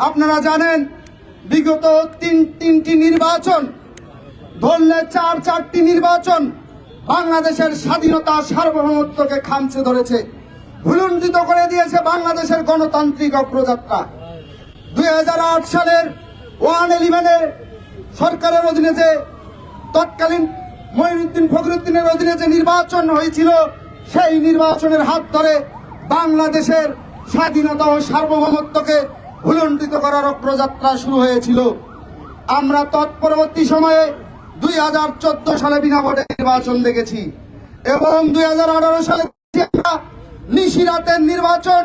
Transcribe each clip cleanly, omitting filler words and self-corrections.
আপনারা জানেন বিগত তিনটি নির্বাচন ধরলে চারটি নির্বাচন বাংলাদেশের স্বাধীনতা সার্বভৌমত্বকে খামচে ধরেছে, ভুলুণ্ঠিত করে দিয়েছে বাংলাদেশের গণতান্ত্রিক অগ্রযাত্রা। 2008 সালের 111 সরকারের অধীনে যে তৎকালীন মঈনুদ্দিন ফখরুদ্দিনের অধীনে যে নির্বাচন হয়েছিল, সেই নির্বাচনের হাত ধরে বাংলাদেশের স্বাধীনতা ও সার্বভৌমত্বকে ভুলুণ্ঠিত করার অগ্রযাত্রা শুরু হয়েছিল। আমরা তৎপরবর্তী সময়ে 2014 সালে বিনা ভোটে নির্বাচন দেখেছি এবং 2018 সালে নিশিরাতের নির্বাচন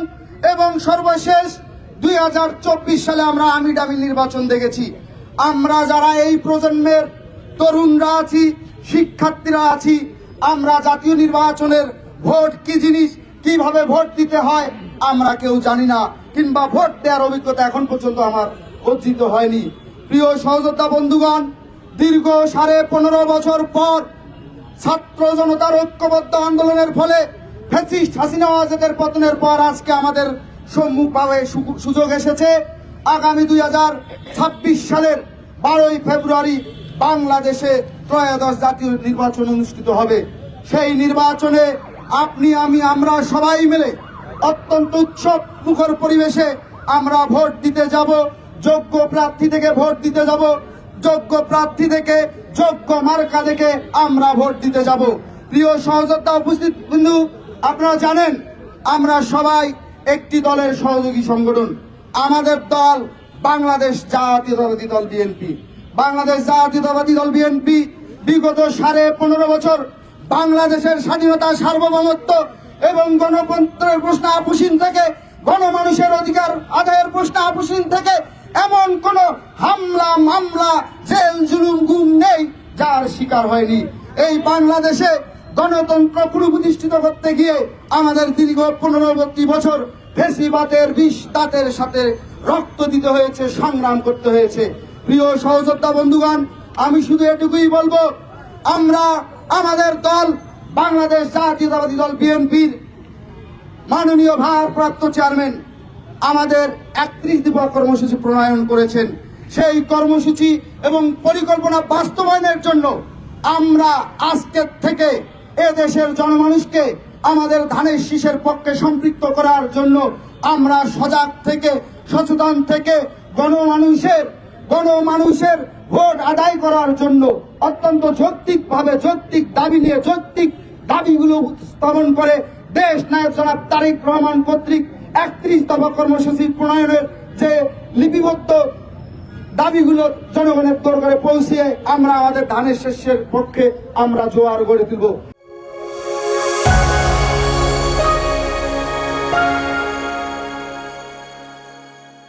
এবং সর্বশেষ 2024 সালে আমরা আমিডামি নির্বাচন দেখেছি। আমরা যারা এই প্রজন্মের তরুণরা আছি, শিক্ষার্থীরা আছি, আমরা জাতীয় নির্বাচনের ভোট কি জিনিস, কিভাবে ভোট দিতে হয় আমরা কেউ জানি না, কিংবা ভোট দেওয়ার অভিজ্ঞতা এখন পর্যন্ত আমার অর্জিত হয়নি। প্রিয় সহযোদ্ধা বন্ধুগণ, দীর্ঘ 15.5 বছর পর ছাত্র জনতার ঐক্যবদ্ধ আন্দোলনের ফলে ফ্যাসিস্ট হাসিনা ওয়াজেদের পতনের পর আজকে আমাদের সম্মুখভাবে সুযোগ এসেছে। আগামী 2026 সালের 12 ফেব্রুয়ারি বাংলাদেশে ত্রয়োদশ জাতীয় নির্বাচন অনুষ্ঠিত হবে। সেই নির্বাচনে আপনি আমরা সবাই মিলে অত্যন্ত উৎসব মুখর পরিবেশে আমরা ভোট দিতে যাব। যোগ্য প্রার্থী থেকে ভোট দিতে যাব, যোগ্য প্রার্থী থেকে যোগ্য মার্কা থেকে আমরা ভোট দিতে যাব। প্রিয় সহযোদ্ধা উপস্থিত বন্ধু, আপনারা জানেন আমরা সবাই একটি দলের সহযোগী সংগঠন। আমাদের দল বাংলাদেশ জাতীয়তাবাদী দল বিএনপি। বাংলাদেশ জাতীয়তাবাদী দল বিএনপি বিগত 15.5 বছর বাংলাদেশের স্বাধীনতা সার্বভৌমত্ব এবং গণতন্ত্রের প্রশ্ন আপোষহীন থেকে, গণমানুষের অধিকার আদায়ের প্রশ্ন আপোষহীন থেকে এমন কোন হামলা, মামলা, জেল, জুলুম, গুম নেই যার শিকার হয়নি। এই বাংলাদেশে গণতন্ত্র পুনঃপ্রতিষ্ঠিত করতে গিয়ে আমাদের দীর্ঘ 15 বছর ফ্যাসিবাদের বিষ দাঁতের সাথে রক্ত দিতে হয়েছে, সংগ্রাম করতে হয়েছে। প্রিয় সহযোদ্ধা বন্ধুগণ, আমি শুধু এটুকুই বলবো, আমরা আমাদের দল বাংলাদেশ জাতীয়তাবাদী দল বিএনপির মাননীয় ভারপ্রাপ্ত চেয়ারম্যান আমাদের 31 দফা কর্মসূচি প্রণয়ন করেছেন। সেই কর্মসূচি এবং পরিকল্পনা বাস্তবায়নের জন্য আমরা আজকের থেকে এদেশের জনমানুষকে আমাদের ধানের শীষের পক্ষে সম্পৃক্ত করার জন্য আমরা সজাগ থেকে, সচেতন থেকে গণমানুষের ভোট আদায় করার জন্য অত্যন্ত যৌক্তিকভাবে যৌক্তিক দাবি নিয়ে যৌক্তিক দাবিগুলো উপস্থাপন করে দেশ নায়ক জনাব তারেক রহমান কর্তৃক 31 দফা কর্মসূচি প্রণয়নের যে লিপিবদ্ধ দাবিগুলো জনগণের দরবারে পৌঁছিয়ে আমরা আমাদের ধানের শীষের পক্ষে আমরা জোয়ার গড়ে তুলব।